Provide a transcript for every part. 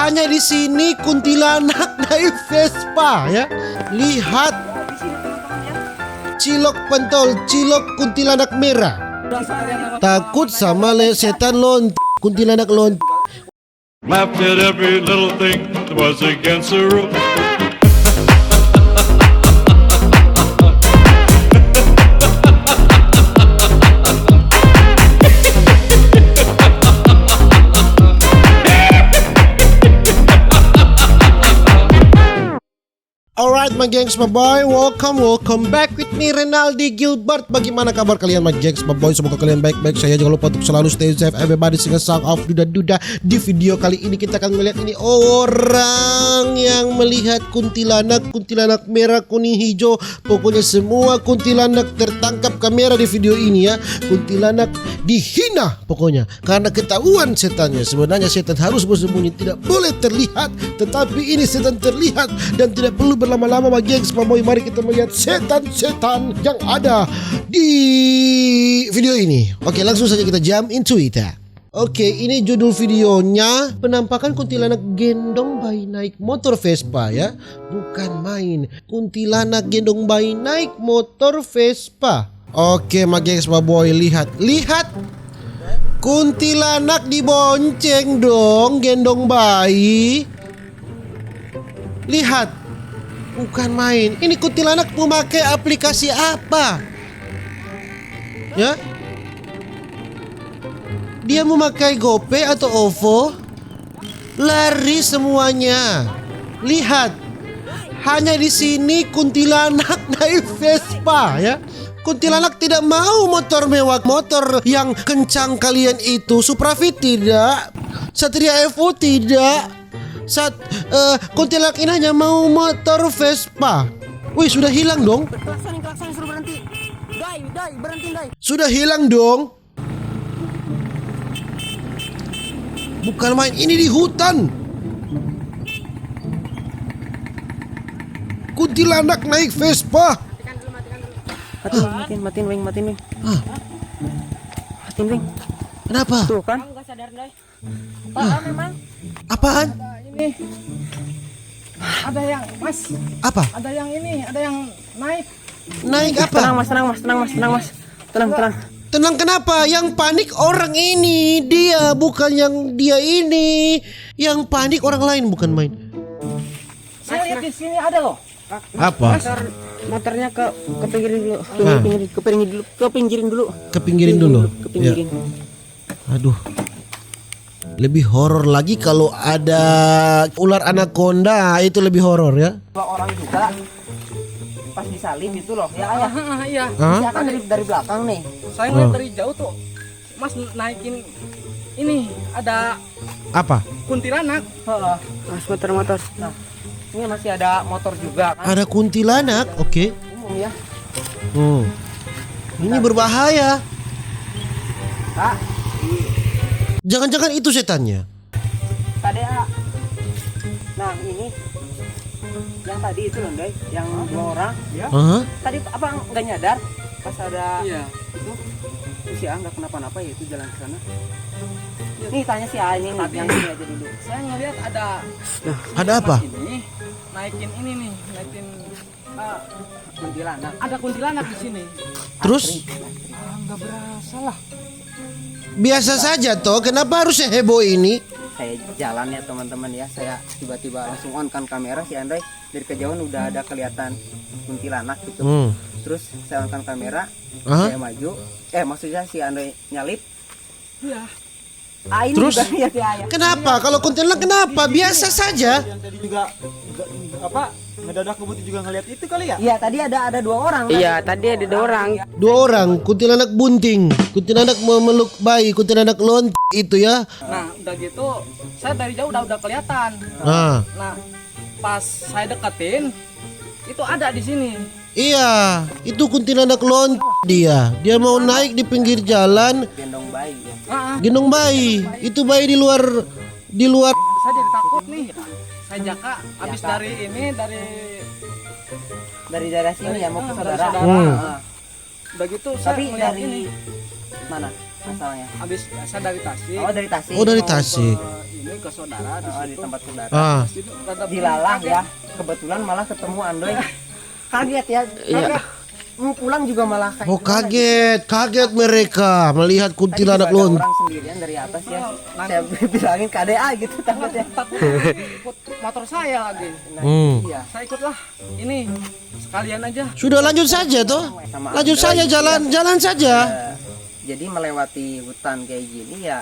hanya di sini kuntilanak naik Vespa ya. Lihat cilok pentol, cilok kuntilanak merah. Takut sama setan kuntilanak Laughed at every little thing that was against the rules. Alright my gengs, my boy, welcome back with me Renaldi Gilbert. Bagaimana kabar kalian my gengs, my boy? Semoga kalian baik-baik saja. Jangan lupa untuk selalu stay safe. Everybody sing a song of duda-duda. Di video kali ini kita akan melihat ini orang yang melihat kuntilanak merah, kuning, hijau. Pokoknya semua kuntilanak tertangkap kamera di video ini ya. Kuntilanak dihina pokoknya karena ketahuan setannya. Sebenarnya setan harus bersembunyi, tidak boleh terlihat. Tetapi ini setan terlihat dan tidak perlu berlama-lama my gengs, my boy. Mari kita melihat setan-setan yang ada di video ini. Oke, langsung saja kita jump into it ya. Oke, ini judul videonya penampakan kuntilanak gendong bayi naik motor Vespa ya. Bukan main, kuntilanak gendong bayi naik motor Vespa. Oke my gengs, my boy, lihat kuntilanak dibonceng dong, gendong bayi. Lihat, bukan main. Ini kuntilanak memakai aplikasi apa? Ya? Dia memakai GoPay atau OVO? Lari semuanya. Lihat, hanya di sini kuntilanak naik Vespa ya. Kuntilanak tidak mau motor mewah, motor yang kencang kalian itu. Supra Fit tidak, Satria Evo tidak. Kuntilanak ini hanya mau motor Vespa. Wih, sudah hilang dong. Klakson suruh berhenti. Dai, berhenti, Dai. Sudah hilang dong. Bukan main, ini di hutan. Kuntilanak naik Vespa. Matiin, Wing. Matiin, Wing. Kenapa? Tuh kan? Enggak sadar, Dai. Apaan memang? Apaan? Ini ada yang Apa? ada yang ini, ada yang naik. Naik apa? Tenang, Mas. Tenang. Tenang kenapa? Yang panik orang ini, dia bukan yang dia ini. Yang panik orang lain, bukan main. Saya lihat di sini ada loh. Apa? Motornya ke pinggirin dulu. Nah. Ke pinggirin dulu. Ya. Aduh. Lebih horor lagi kalau ada ular anaconda, itu lebih horor ya. Dua orang juga pas disalib itu loh. Ya, ayah. Iya. Hah? Siapa dari belakang nih? Saya ngeliat dari jauh tuh. Mas naikin ini ada Apa? kuntilanak. Mas motor. Nah, ini masih ada motor juga kan? Ada kuntilanak, oke. Umum ya. Ini berbahaya. Kak, Jangan-jangan itu setannya. tadi nah ini yang tadi itu loh, Dai, yang dua orang. Hah? Tadi apa nggak nyadar pas ada Iya. itu si A nggak kenapa-napa ya, itu jalan ke sana. Nih tanya si A ini nih, yang ini aja dulu. Saya ngeliat ada Ada apa? ini naikin ini nih, naikin Kuntilanak. ada kuntilanak di sini. Terus? Enggak berasa lah. Biasa saja toh, kenapa harus heboh ini? Saya jalan ya teman-teman ya, saya tiba-tiba langsung on kan kamera, si Andre dari kejauhan udah ada kelihatan kuntilanak gitu. Terus saya on kan kamera, Hah? saya maju, maksudnya si Andre nyalip. Iya. Ini Terus? juga ya si Ayah. Kenapa? Kalau kuntilanak kenapa? Biasa saja. Yang tadi juga apa ngedadak kebutuh juga ngeliat itu kali ya? Iya, tadi ada dua orang. Iya, tadi ada dua orang. Dua orang, kuntilanak bunting, kuntilanak memeluk bayi, kuntilanak itu ya. Nah, udah gitu saya dari jauh udah kelihatan. Nah, Nah, pas saya deketin itu ada di sini. iya, itu kuntilanak dia. Dia mau naik di pinggir jalan, Gendong bayi ya. gendong bayi. Itu bayi di luar Saya jadi takut nih. Saya jaka habis dari ini Dari daerah sini ya mau ke dari saudara. saudara. Nah, Udah gitu saya tapi ngeliat dari mana asalnya? habis saya dari Tasik. Oh, dari Tasik. Oh, dari Mau Tasik. ke ini ini ke saudara di di situ. tempat saudara. Ah. Di situ tetap Dilalah kaget. ya. Kebetulan malah ketemu Andoy. Kaget ya. Kaget. Mau pulang juga malah kayak Oh gimana kaget mereka melihat Tadi kuntilanak juga ada loncat. orang sendirian dari atas ya. Saya bilangin KDA gitu takutnya. Takut ikut motor saya lagi. Nah, iya. Saya ikutlah. Ini sekalian aja. Sudah lanjut saja toh. Sama Lanjut Andoy. saja jalan saja. Jadi melewati hutan kayak gini ya.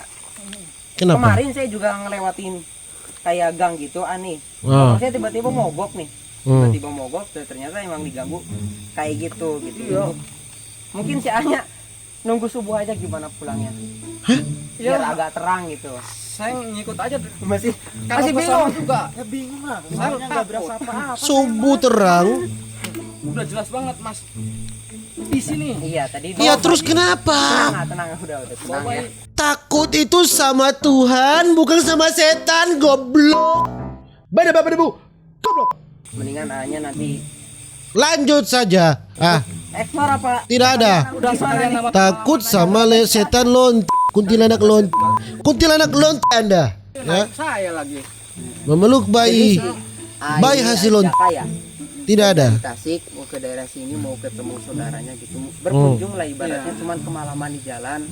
Kenapa? Kemarin saya juga ngelewatin kayak gang gitu aneh. Ah. Saya tiba-tiba mogok nih. Tiba-tiba mogok ternyata emang diganggu kayak gitu. Mungkin si Anya nunggu subuh aja gimana pulangnya. Biar Iya. agak terang gitu. Saya ngikut aja. Masih Masih bingung juga. Ya bingung lah. Saya Soalnya nggak takut. berasa apa-apa. Subuh terang. Udah jelas banget Mas. Di sini. Iya tadi. Ya terus kenapa? Tenang udah tenang ya. Takut itu sama Tuhan bukan sama setan goblok. Bada bu. Goblok. Mendingan Anya nanti Lanjut saja. ekspor apa? Tidak ada. Udah sekalian nama Takut sama setan loncat. Kuntilanak loncat. Kuntilanak loncat Anda. Ya. saya lagi. Memeluk bayi. Bayi hasil loncat. Ya. Tidak ada. Di Tasik mau ke daerah sini mau ketemu saudaranya gitu berkunjung lah ibaratnya cuman kemalaman di jalan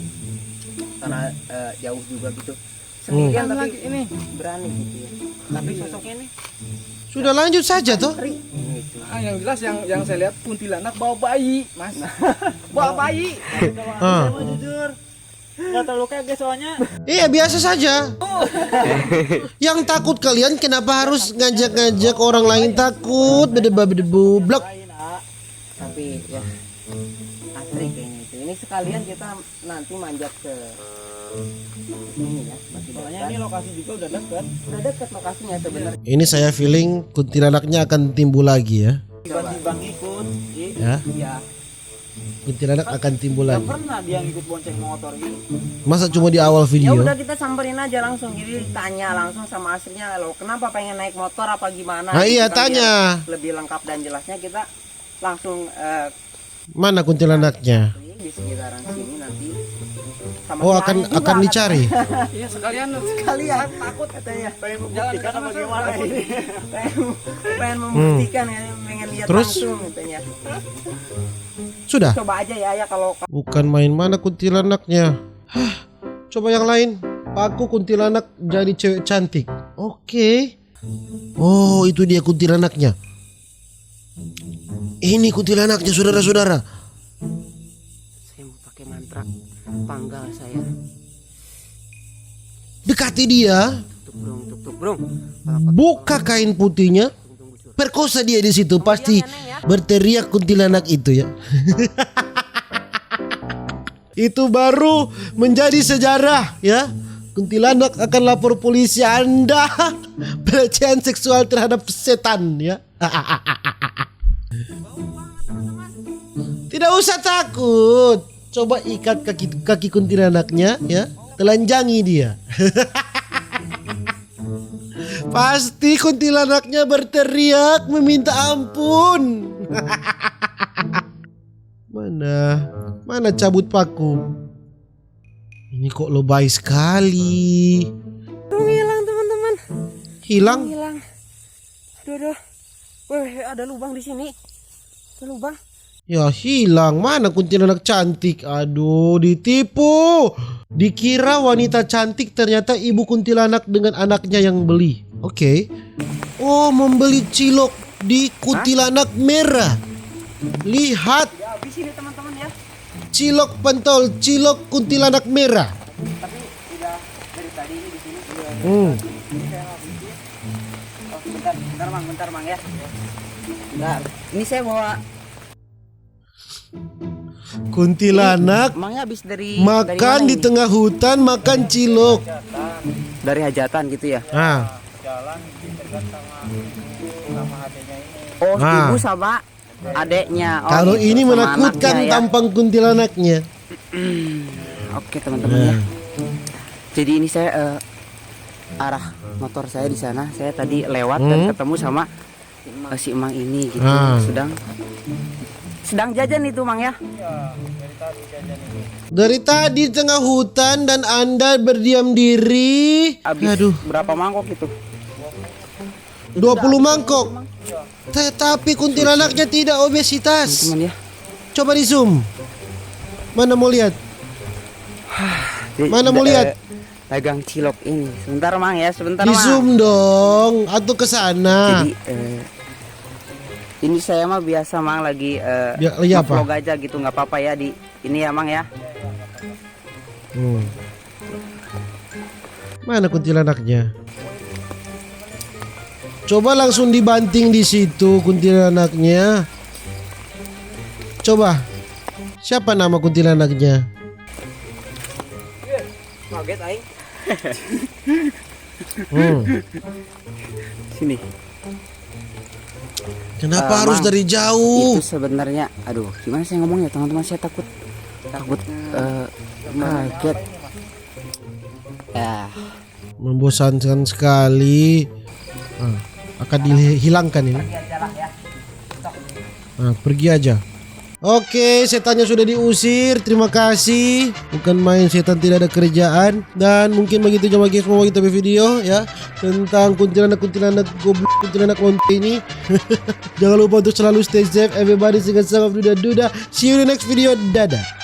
karena jauh juga gitu sendirian tapi Lagi ini. berani gitu ya tapi sosoknya nih Sudah lanjut saja toh. gitu. Yang jelas yang saya lihat kuntilanak bawa bayi, Mas. Bawa bayi. Ah. Saya mau jujur. Nggak terlalu kaget soalnya. Iya biasa saja. Yang takut kalian kenapa harus ngajak-ngajak orang lain takut? Bedebu blok. Tapi ya asri kayaknya itu ini sekalian kita nanti manjat ke ini ya masih Soalnya ini dekat lokasi juga udah dekat. udah dekat lokasinya sebenarnya Ini saya feeling kuntilanaknya akan timbul lagi ya. Tiba-tiba ngikut. Ya, ya kuntilanak akan timbul Nggak lagi. pernah dia ngikut bonceng motor gitu. Masa cuma di awal ya video? udah kita samperin aja langsung jadi tanya langsung sama aslinya lo kenapa pengen naik motor apa gimana Ah gitu iya kan, tanya. biar lebih lengkap dan jelasnya kita langsung Mana kuntilanaknya? di sekitaran sini nanti sama Oh si akan Ani juga akan dicari. Iya sekalian. kalian takut katanya Pengen membuktikan apa gimana ini? pengen membuktikan ya pengen lihat Terus? langsung katanya Sudah. coba aja ya kalau Bukan main mana kuntilanaknya. Hah, coba yang lain. Aku kuntilanak jadi cewek cantik. Oke. Oh itu dia kuntilanaknya. Ini kuntilanaknya saudara-saudara. saya mau pakai mantra panggal saya Dekati dia. tuk brung Buka kain putihnya. Perkosa dia di situ pasti berteriak kuntilanak itu ya. Itu baru menjadi sejarah ya. Kuntilanak akan lapor polisi Anda pelecehan seksual terhadap setan ya. Tidak usah takut. Coba ikat kaki kuntilanaknya ya. Telanjangi dia. Pasti kuntilanaknya berteriak meminta ampun. Mana cabut paku? Ini kok lebay sekali. hilang teman-teman Hilang? hilang aduh weh ada lubang di sini ada lubang Ya hilang. Mana kuntilanak cantik? Aduh ditipu. Dikira wanita cantik ternyata ibu kuntilanak dengan anaknya yang beli. Oke. Oh membeli cilok di kuntilanak merah. Lihat ya habis ini teman-teman ya cilok pentol, cilok kuntilanak merah. tapi udah dari tadi ini di sini Hmm. oh, bentar mang ya bentar ini saya bawa Kuntilanak emangnya habis dari makan di tengah hutan makan cilok. dari hajatan gitu ya Ah. oh Ah. ibu sama adeknya oh, Kalau gitu, ini sama menakutkan anaknya ya. tampang kuntilanaknya. Oke teman-teman ya jadi ini saya arah motor saya di sana saya tadi lewat dan ketemu sama si emang ini gitu Ah. sedang jajan itu Mang ya? Dari tadi tengah hutan dan Anda berdiam diri. Habis Aduh, berapa mangkok itu? 20 mangkok. Tetapi kuntilanaknya tidak obesitas. Teman ya. Coba di zoom. Mana mau lihat? Mana mau lihat? Dagang cilok ini. Sebentar Mang ya, sebentar Di Mang. zoom dong, atau ke sana. Jadi ini saya mah biasa Mang lagi Lagi apa? vlog aja gitu, nggak apa-apa ya di ini ya Mang ya. Mana kuntilanaknya? Coba langsung dibanting di situ kuntilanaknya. Coba. Siapa nama kuntilanaknya? Kaget aing. Sini. Kenapa harus Mang, dari jauh? Itu sebenarnya, aduh, gimana saya ngomongnya teman-teman, saya takut kaget. Ya, Membosankan sekali. Akan dihilangkan ini. Pergi aja. Oke, setannya sudah diusir. Terima kasih. Bukan main, setan tidak ada kerjaan. Dan mungkin begitu aja guys, mau kita video ya tentang kuntilanak goblok, kuntilanak lonte ini. Jangan lupa untuk selalu stay safe everybody. Dengan sangat duda. See you in the next video. Dadah.